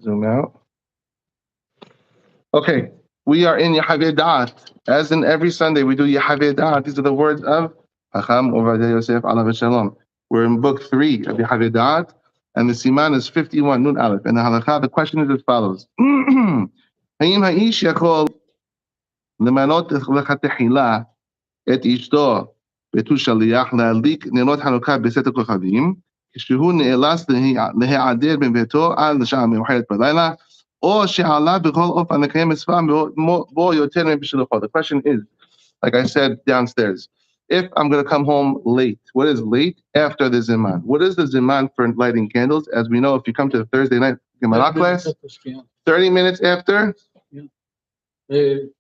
Zoom out. Okay, we are in Yahaveh Da'at. As in every Sunday, we do Yahaveh Da'at. These are the words of Hacham Ovadia Yosef Alav Shalom. We're in book 3 of Yahaveh Da'at, and the Siman is 51 Nun Aleph. And the halacha, the question is as follows: Hayim ha'ish yachol lemanot lechatechila et ishto betu shaliach le'alik nenot hannukah beset ha'kochavim כשהוא נאלץ להיעדר מביתו עד לשעה מאוחרת בלילה, או שעלה בכל אופן לקיים מצווה בו יותר מבשלוחו. The question is, like I said downstairs, if I'm going to come home late, what is late? After the Ziman. What is the Ziman for lighting candles? As we know, if you come to the Thursday night Gemara class, 30 minutes after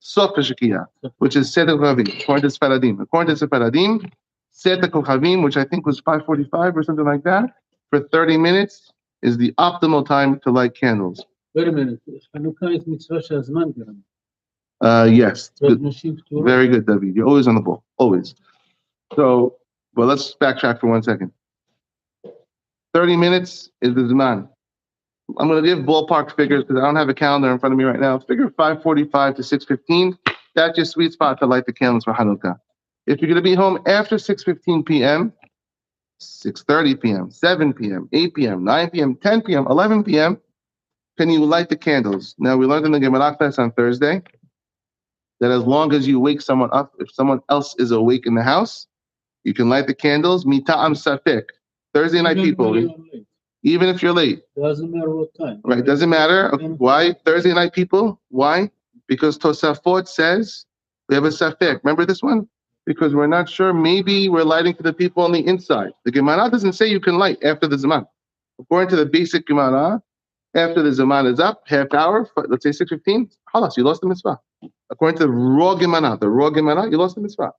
Sof HaShekiyah, which is Seder Kochavim, according to Sefaradim. According to Sefaradim, Seder Kochavim, which I think was 5:45 or something like that, for 30 minutes is the optimal time to light candles. Wait a minute. Hannukah is mitzvah shazman. Yes. Very good, David. You're always on the ball. Always. So, well, let's backtrack for 1 second. 30 minutes is the Zman. I'm going to give ballpark figures because I don't have a calendar in front of me right now. Figure 5:45 to 6:15. That's your sweet spot to light the candles for Hanukkah. If you're going to be home after 6:15 p.m., 6:30 p.m., 7 p.m., 8 p.m., 9 p.m., 10 p.m., 11 p.m., can you light the candles? Now, we learned in the Gemara class on Thursday that as long as you wake someone up, if someone else is awake in the house, you can light the candles. Mita'am safek. Thursday night people, even if you're late. Doesn't matter what time. Right, doesn't matter. Why? Thursday night people. Why? Because Tosafot says we have a safek. Remember this one? Because we're not sure. Maybe we're lighting for the people on the inside. The Gemara doesn't say you can light after the Zaman. According to the basic Gemara, after the Zaman is up, half hour, let's say 6:15, halas, you lost the mitzvah. According to the raw Gemara, you lost the mitzvah.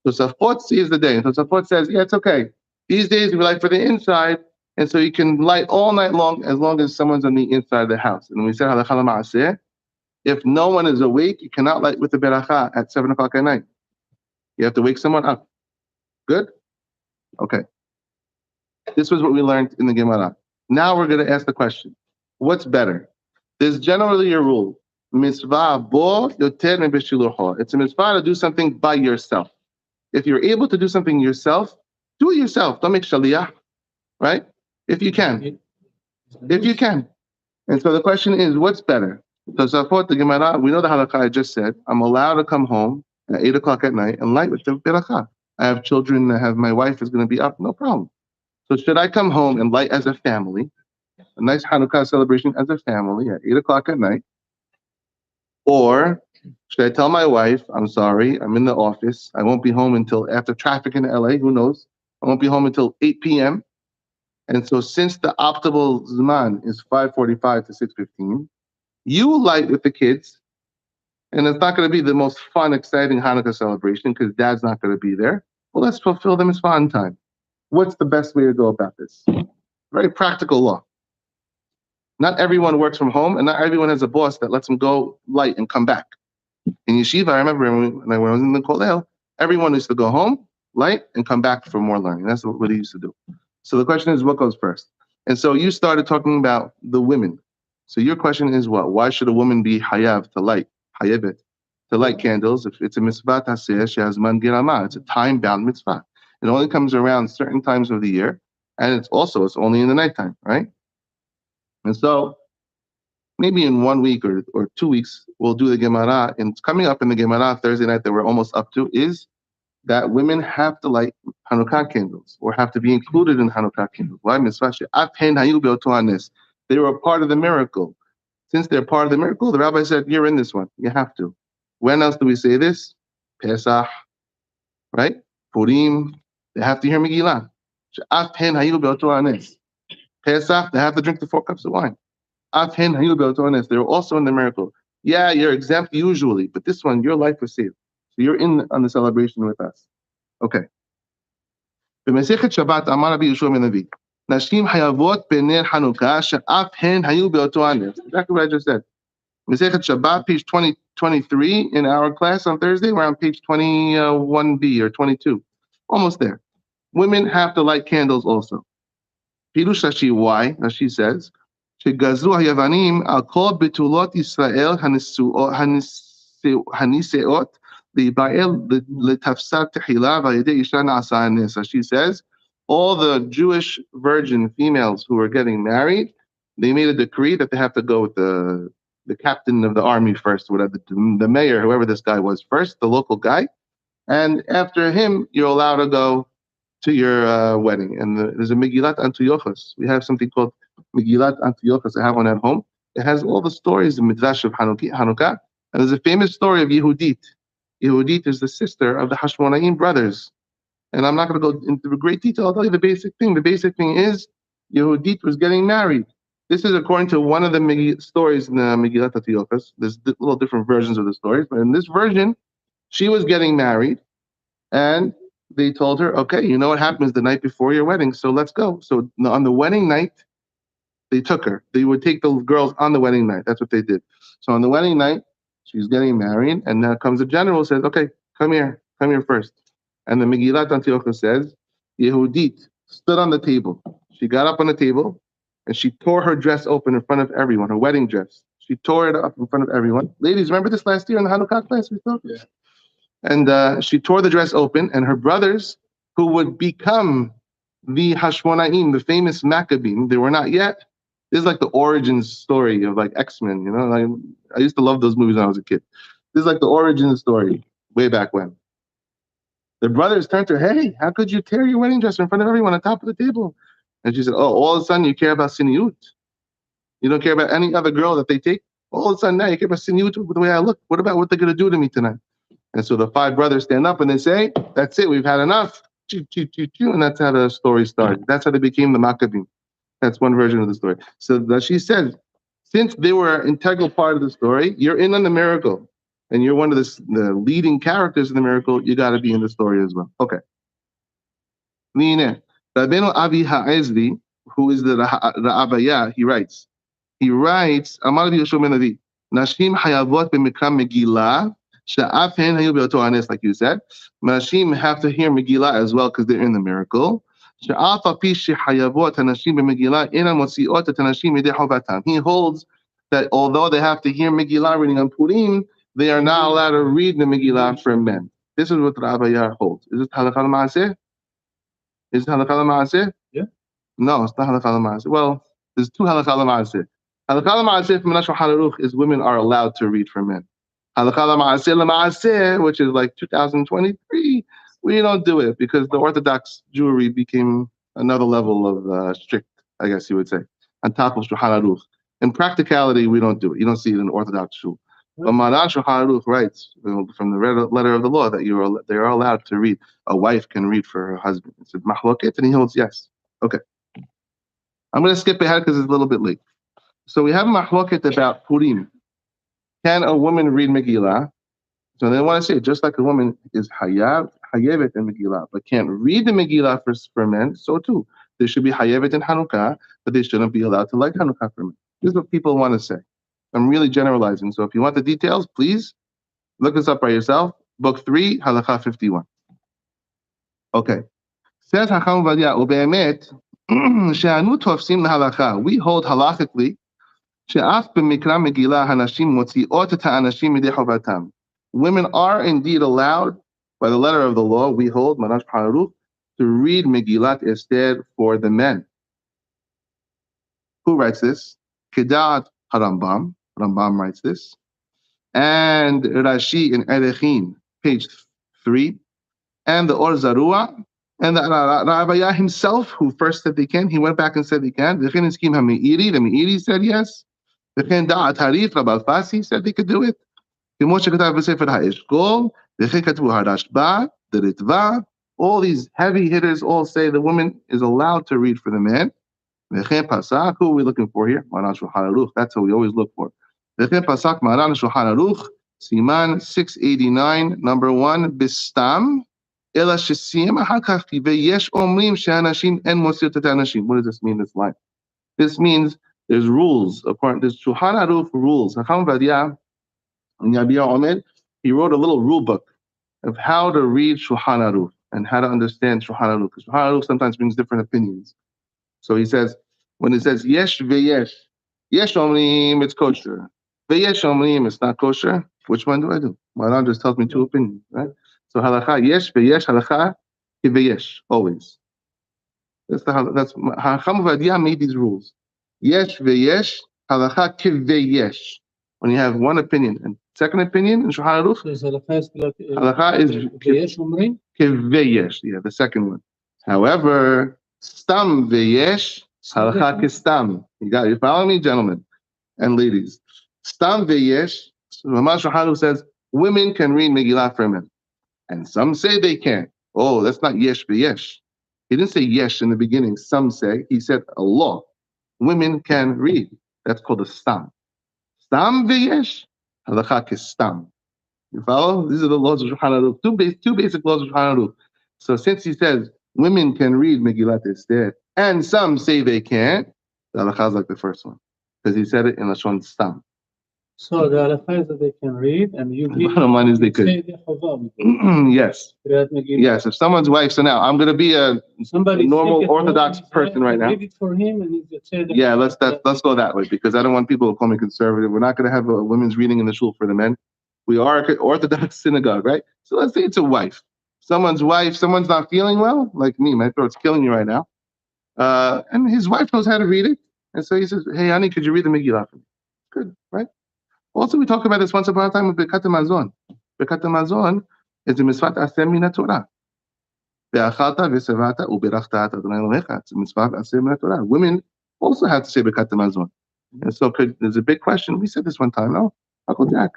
Tosafot sees the day. And Tosafot says, yeah, it's okay. These days we light for the inside, and so you can light all night long as someone's on the inside of the house. And we said, halacha l'ma'aseh, if no one is awake, you cannot light with the beracha at 7 o'clock at night. You have to wake someone up. Good? Okay. This was what we learned in the Gemara. Now we're going to ask the question, what's better? There's generally a rule. Mitzvah bo yoter mebeshilurho. It's a mitzvah to do something by yourself. If you're able to do something yourself, do it yourself. Don't make shaliyah, right? If you can. If you can. And so the question is, what's better? So Zafot, the Gemara, we know the halacha I just said. I'm allowed to come home at 8 o'clock at night and light with the beracha. I have children, my wife is going to be up, no problem. So should I come home and light as a family, a nice Hanukkah celebration as a family at 8 o'clock at night? Or should I tell my wife, I'm sorry, I'm in the office, I won't be home until after traffic in LA, who knows? I won't be home until 8 p.m. And so since the optimal Zman is 5:45 to 6:15, you light with the kids, and it's not going to be the most fun, exciting Hanukkah celebration because dad's not going to be there. Well, let's fulfill the mitzvah on time. What's the best way to go about this? Very practical law. Not everyone works from home, and not everyone has a boss that lets them go light and come back. In yeshiva, I remember when I was in the kollel, everyone used to go home, light, and come back for more learning. That's what he used to do. So the question is, what goes first? And so you started talking about the women. So your question is what? Why should a woman be hayav to light, hayabit, to light candles? If it's a mitzvah taseh, she has man girama. It's a time-bound mitzvah. It only comes around certain times of the year, and it's only in the nighttime, right? And so maybe in 1 week or 2 weeks, we'll do the Gemara. And it's coming up in the Gemara Thursday night that we're almost up to is that women have to light Hanukkah candles or have to be included in Hanukkah candles. Why? They were a part of the miracle. Since they're part of the miracle, the rabbi said, you're in this one. You have to. When else do we say this? Pesach, right? Purim, they have to hear Megillah. Pesach, they have to drink the 4 cups of wine. They're also in the miracle. Yeah, you're exempt usually, but this one, your life was saved. So you're in on the celebration with us. Okay. Shabbat, Amar Rabbi Yeshua ben Levi. Nashim hayavot bener Hanukkah she'af hen hayu be'oto hanes. Exactly what I just said. Masechet Shabbat, page 23 in our class on Thursday. We're on page 21b or 22. Almost there. Women have to light candles also. Pirush Rashi, why? Rashi says, שגזרו היוונים על כל בתולות ישראל הנישאות להיבעל לתפסה תחילה ועל ידי אישה נעשה הנס. As she says, all the Jewish virgin females who were getting married, they made a decree that they have to go with the captain of the army first, whatever, the mayor, whoever this guy was first, the local guy, and after him, you're allowed to go to your wedding. And there's a Megillat Antiochus. We have something called Megillat Antiochus. I have one at home. It has all the stories of Midrash of Hanukkah. And there's a famous story of Yehudit. Yehudit is the sister of the Hashmonaim brothers. And I'm not going to go into great detail. I'll tell you the basic thing. The basic thing is Yehudit was getting married. This is according to one of the stories in the Megillat Antiochus. There's little different versions of the stories. But in this version, she was getting married. And they told her, okay, you know what happens the night before your wedding, so let's go. So on the wedding night, they took her. They would take the girls on the wedding night. That's what they did. So on the wedding night, she's getting married, and now comes the general, says, okay, come here first. And the Megillat Antiochus says, Yehudit stood on the table. She got up on the table, and she tore her dress open in front of everyone, her wedding dress. She tore it up in front of everyone. Ladies, remember this last year in the Hanukkah class we saw? Yeah. And she tore the dress open, and her brothers, who would become the Hashmonaim, the famous Maccabees, they were not yet. This is like the origin story of like X-Men, you know? Like, I used to love those movies when I was a kid. This is like the origin story way back when. The brothers turned to her, hey, how could you tear your wedding dress in front of everyone on top of the table? And she said, oh, all of a sudden you care about siniut. You don't care about any other girl that they take. All of a sudden now you care about siniut with the way I look. What about what they're going to do to me tonight? And so the five brothers stand up and they say, that's it, we've had enough. And that's how the story started. That's how they became the Maccabees. That's one version of the story. So that she said, since they were an integral part of the story, you're in on the miracle. And you're one of the leading characters in the miracle, you got to be in the story as well. Okay. Rabbeinu Avi Ha'ezli, who is the Ra'abaya, he writes, Amar Yeshua ben Levi, Nashim hayavot b'mikra Megillah, Sha'af hen hayu be'oto hanes, like you said. Nashim have to hear Megillah as well because they're in the miracle. Sha'af api shehayavot hanashim b'Megillah ina motziot et hanashim midei chovatam. He holds that although they have to hear Megillah reading on Purim, they are not allowed to read the Megillah for men. This is what Rabbi holds. Is it halacha l'maaseh? Is it halacha l'maaseh? Yeah. No, it's not halacha l'maaseh. Well, there's two halacha l'maaseh. Halacha l'maaseh from Shulchan Aruch is women are allowed to read for men. Halacha l'maaseh, which is like 2023, we don't do it because the Orthodox Jewry became another level of strict, I guess you would say, on top of Shulchan Aruch. In practicality, we don't do it. You don't see it in Orthodox Shul. But Maran Shulchan Aruch writes from the letter of the law that they are allowed to read. A wife can read for her husband. It's a mahloket, and he holds yes. Okay. I'm going to skip ahead because it's a little bit late. So we have a mahloket about Purim. Can a woman read Megillah? So they want to say just like a woman is hayevet in Megillah, but can't read the Megillah for men, so too. They should be hayevet in Hanukkah, but they shouldn't be allowed to light Hanukkah for men. This is what people want to say. I'm really generalizing. So if you want the details, please look this up by yourself. Book 3, Halacha 51. Okay. Says Hacham Vadia, Ube'emet, she'anu tofsim l'halacha. We hold halachically, she'af b'mikra Megillah hanashim motziot et ha'anashim midei chovatam. Women are indeed allowed, by the letter of the law, we hold, Manash Paruch, to read Megillat Esther for the men. Who writes this? Kedat Harambam. Rambam writes this. And Rashi in Erechin, page 3. And the Or Zarua. And the Rabbi himself, who first said they can, he went back and said they can. The Meiri said yes. The Da'at Harif, Rabbi Fasi said they could do it. The Ritva, all these heavy hitters all say the woman is allowed to read for the man. Who are we looking for here? Maran Shulchan Aruch. That's what we always look for. Pasak Maran Shulchan Aruch, Siman 689, number 1, Bistam. Ela shesiyem ahakach veyesh omrim she'anashim en mosir tet anashim. What does this mean? This line. This means there's rules. According to Shulchan Aruch rules. Hacham Vadia, Yabia Omed, he wrote a little rule book of how to read Shulchan Aruch and how to understand Shulchan Aruch. Because Shulchan Aruch sometimes brings different opinions. So he says, when it says yesh veyesh, Yesh omrim, it's kosher. Veyesh omrim, it's not kosher. Which one do I do? Maran just tells me two opinions, right? So halacha yesh, veyesh, halacha kiveyesh, always. That's Hacham Vadia made these rules. Yesh veyesh, halacha kiveyesh. When you have one opinion and second opinion in Shulchan Aruch, halacha is kiveyesh. Yeah, the second one. However, stam veyesh, halacha kistam. You follow me, gentlemen and ladies? Stam veyesh. Ramah Shulchan Aruch says women can read Megillah for men, and some say they can't. Oh, that's not yesh veyesh. He didn't say yesh in the beginning. Some say he said a law. Women can read. That's called a stam. Stam veyesh, halacha kistam. You follow? These are the laws of Shulchan Aruch. Two basic laws of Shulchan Aruch. So since he says women can read Megillat Esther, and some say they can't, the halacha is like the first one, because he said it in Lashon stam. So the halacha is that they can read, and you Bottom line is they could. Yes. Yes. If someone's wife, so now I'm going to be a normal Orthodox person right now. Read it for him, and yeah, let's go that way, because I don't want people to call me conservative. We're not going to have a women's reading in the shul for the men. We are an Orthodox synagogue, right? So let's say it's a wife. Someone's not feeling well, like me. My throat's killing me right now. And his wife knows how to read it. And so he says, hey, honey, could you read the Megillah for me? Good, right? Also, we talked about this once upon a time with Birkat Hamazon. Birkat Hamazon is the mitzvah aseh min Torah. Ve'achalta ve'sevata u'berachta et Adonai Elohecha. It's a mitzvah aseh min Torah. Women also have to say Birkat Hamazon. And so there's a big question. We said this one time. No, Uncle Jack,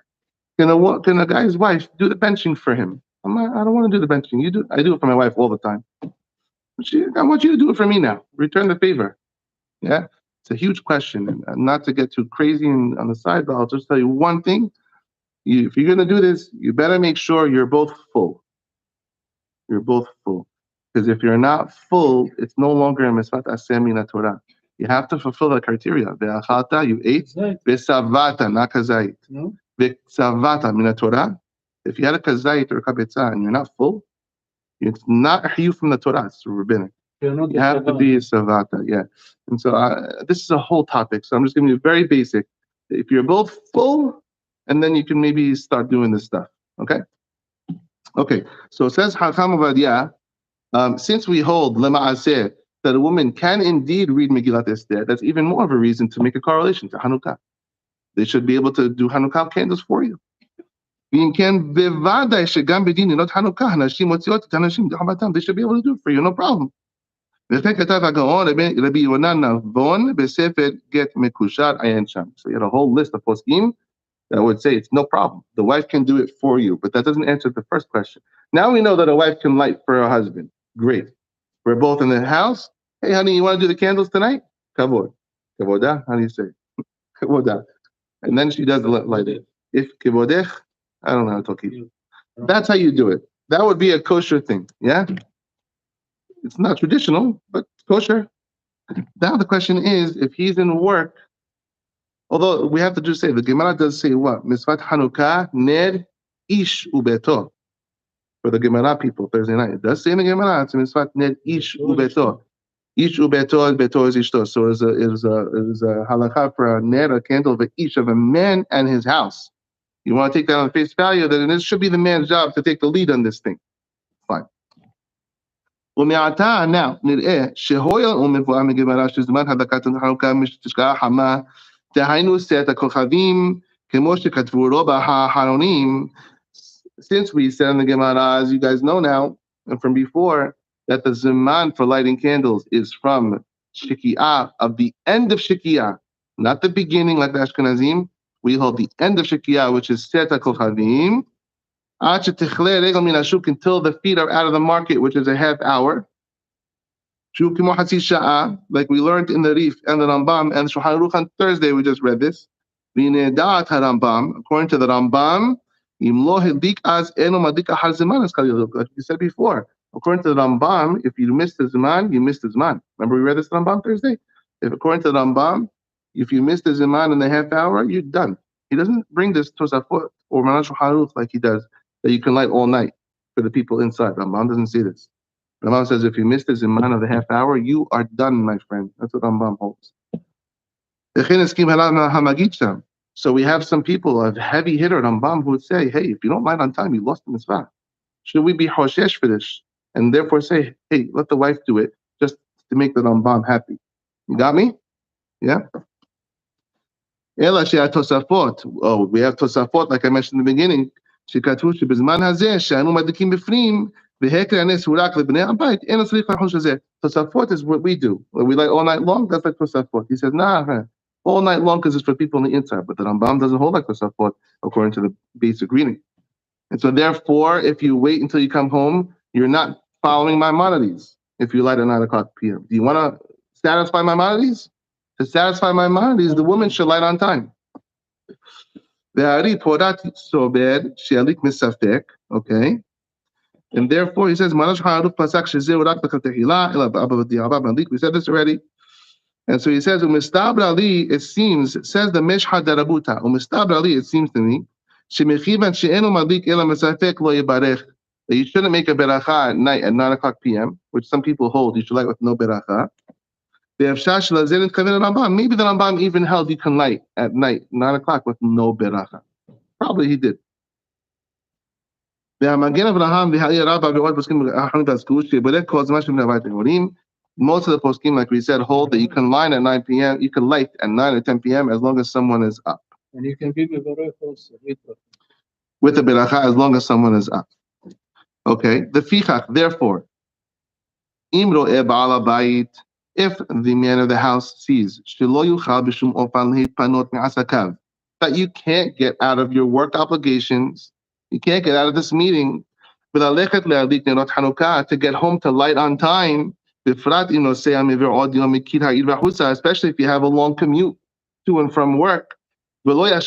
can a guy's wife do the benching for him? I don't want to do the benching. You do. I do it for my wife all the time. I want you to do it for me now. Return the favor. Yeah. It's a huge question, and not to get too crazy on the side, but I'll just tell you one thing. If you're going to do this, you better make sure you're both full. You're both full. Because if you're not full, it's no longer a mitzvah aseh min Torah. You have to fulfill the criteria. Ve'achalta, you ate. Ve'savata, not kazait. Ve'savata min Torah. If you had a kazait or a kabetza and you're not full, it's not a chiyuv from the Torah. It's rabbinic. You have to be savata, yeah. And so this is a whole topic. So I'm just giving you very basic. If you're both full, and then you can maybe start doing this stuff. Okay. Okay. So it says Hacham Ovadia. Since we hold lema'aseh that a woman can indeed read Megillat Esther, that's even more of a reason to make a correlation to Hanukkah. They should be able to do Hanukkah candles for you. They should be able to do it for you, no problem. וכן כתב הגאון רבי יונה נבון בספר גט מקושר עיין שם. So you had a whole list of poskim that would say it's no problem. The wife can do it for you, but that doesn't answer the first question. Now we know that a wife can light for her husband. Great. We're both in the house. Hey, honey, you want to do the candles tonight? Kavod. Kavoda? How do you say? Kavoda. And then she does the light it. If kivodech, I don't know how to talk Hebrew. That's how you do it. That would be a kosher thing. Yeah? It's not traditional, but kosher. Now the question is, if he's in work, although we have to just say, the Gemara does say what? Mitzvat Hanukkah, ner ish ubeto. For the Gemara people, Thursday night. It does say in the Gemara, it's Mitzvat ner ish ubeto. Ish ubeto, beto is ishto. So it was a halacha for a ner, a candle of each of a man and his house. You want to take that on face value, then it should be the man's job to take the lead on this thing. Fine. ומעתה נראה שהויל ומבואר מגמרא שזמן הדלקת החנוכה תשכח חמה, דהיינו שאת הכוכבים כמו שכתבו רוב האחרונים. Since we said in the Gemara, as you guys know now, and from before, that the Zman for lighting candles is from Shikiyah, of the end of Shikiyah, not the beginning like the Ashkenazim. We hold the end of Shikiyah, which is Set HaKochavim, until the feet are out of the market, which is a half hour. Like we learned in the Rif and the Rambam and Shulchan Aruch on Thursday, we just read this. According to the Rambam, like we said before, according to the Rambam, if you missed the Zman, you missed the Zman. Remember we read this Rambam Thursday? According to the Rambam, if you missed the Zman in the half hour, you're done. He doesn't bring this Tosafot or Shulchan Aruch like he does, that you can light all night for the people inside. Rambam doesn't say this. Rambam says if you missed the Zman of the half hour, you are done, my friend. That's what Rambam holds. So we have some people, a heavy hitter Rambam, who would say, hey, if you don't light on time, you lost the mitzvah. Should we be hoshesh for this? And therefore say, hey, let the wife do it, just to make the Rambam happy. You got me? Yeah? Ela Tosafot. Oh, we have Tosafot, like I mentioned in the beginning. שכתבו שבזמן הזה, שאנו מדליקים בפנים, והקר הנס הוא רק לבני הבית, אין לו צריך לחוש לזה. Tosafot is what we do. We light all night long, that's like Tosafot. He says, nah, all night long because it's for people on the inside. But the Rambam doesn't hold like Tosafot according to the basic reading. And so therefore, if you wait until you come home, you're not following Maimonides if you light at 9 o'clock p.m. Do you want to satisfy Maimonides? To satisfy Maimonides, the woman should light on time. Okay? And therefore, he says, we said this already. And so he says, it seems, says the Mishhad Darabuta, it seems to me, that you shouldn't make a beracha at night at 9 o'clock p.m., which some people hold you should light with no beracha. Maybe the Rambam even held you can light at night, 9 o'clock, with no beracha. Probably he did. Most of the poskim, like we said, hold that you can light at 9 p.m., you can light at 9 or 10 p.m. as long as someone is up. And you can be mevarech also. With the beracha, as long as someone is up. Okay, the fichach, therefore, if the man of the house sees that you can't get out of your work obligations, you can't get out of this meeting, to get home to light on time, especially if you have a long commute to and from work. You won't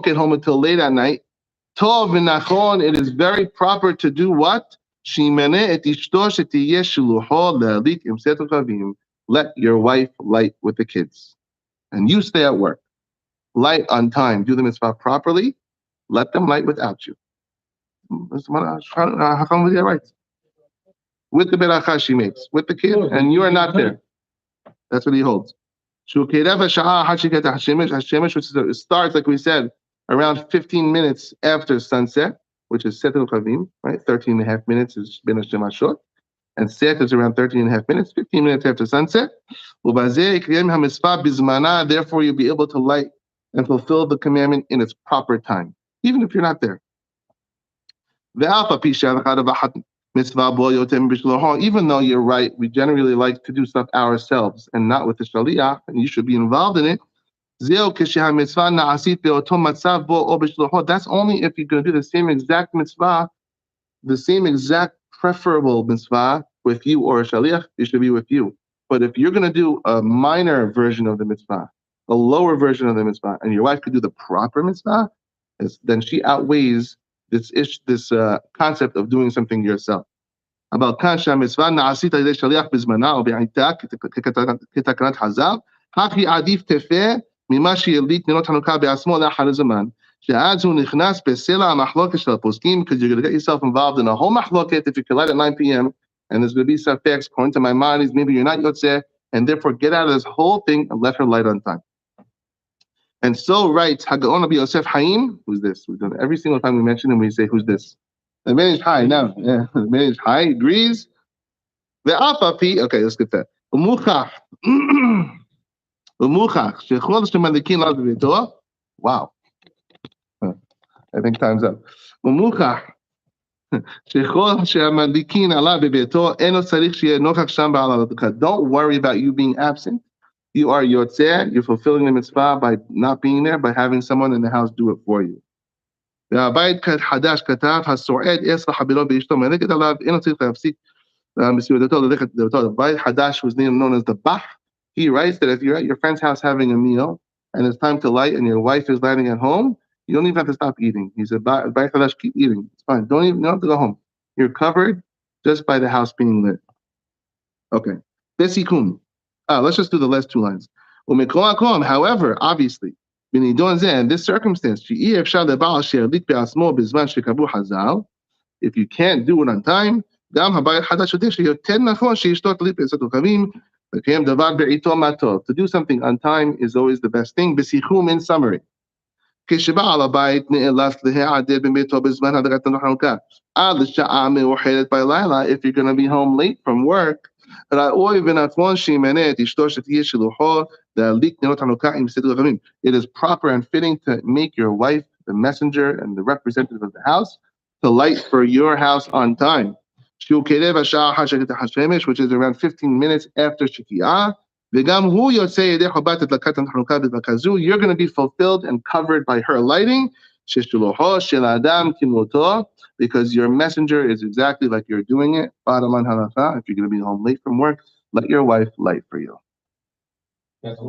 get home until late at night. It is very proper to do what? Let your wife light with the kids. And you stay at work. Light on time. Do the mitzvah properly. Let them light without you. How come with your rights? With the beracha she makes. With the kid. And you are not there. That's what he holds. Which starts, like we said, around 15 minutes after sunset, which is Setel Chavim, right? 13 and a half minutes is Ben Hashem HaShot. And Set is around 13 and a half minutes, 15 minutes after sunset. Therefore, you'll be able to light and fulfill the commandment in its proper time, even if you're not there. Even though you're right, we generally like to do stuff ourselves and not with the shaliach, and you should be involved in it. That's only if you're going to do the same exact mitzvah, the same exact preferable mitzvah with you or a shaliach, it should be with you. But if you're going to do a minor version of the mitzvah, a lower version of the mitzvah, and your wife could do the proper mitzvah, then she outweighs this concept of doing something yourself. About kasha mitzvah na'asit al shaliach bizmana or bi'ita k'takarat hazav haki adif tefeh mima she'yelit nerot hannukah be'asmo la'achar zaman she'ad hu nichnas be'sela ha'machloket shel poskim, because you're going to get yourself involved in a whole machloket if you can light at 9 p.m. and there's going to be some facts according to my mind, maybe you're not yotzeh, and therefore get out of this whole thing and let her light on time. And so writes Hagaon Rabbi Yosef Haim. Who's this? We've done it every single time we mention him. We say, "Who's this?" The man is high now. Yeah, the man is high. Agrees. The apapi. Okay, let's get that. Umuchach. Umuchach. Shechol shemadikin la bebeto. Wow. I think time's up. Umuchach. Shechol shemadikin ala bebeto. Eno tzarich sheyeh nochach sham ba'al. Don't worry about you being absent. You are yotzeh, you're fulfilling the mitzvah by not being there, by having someone in the house do it for you. Bayit Hadash katav hasored esra habilo beishto meneged alav eno tzarich le'hafsik mesiudato lelekhet le'oto. Bayit Hadash was known as the Bach. He writes that if you're at your friend's house having a meal and it's time to light and your wife is lighting at home, you don't even have to stop eating. He said, Bayit Hadash, keep eating. It's fine. You don't have to go home. You're covered just by the house being lit. Okay. Besikum. Let's just do the last two lines. However, obviously, in this circumstance, if you can't do it on time, To do something on time is always the best thing. בסיכום, in summary. כשבעל הבית נאלץ להיעדר מביתו בזמן הדלקת החנוכה עד לשעה מאוחרת בלילה, if you're going to be home late from work, ראוי ונכון שימנה את אשתו שתהיה שלוחו להדליק נרות חנוכה עם סדר לחמים. It is proper and fitting to make your wife the messenger and the representative of the house to light for your house on time. שהוא קרב השעה אחת שקיעת השמש, which is around 15 minutes after שקיעה. וגם הוא יוצא ידי חובת הדלקת החנוכה בדלקה זו, you're going to be fulfilled and covered by her lighting, ששלוחו של האדם כמותו, because your messenger is exactly like you're doing it. Bottom line halacha, if you're going to be home late from work, let your wife light for you. That's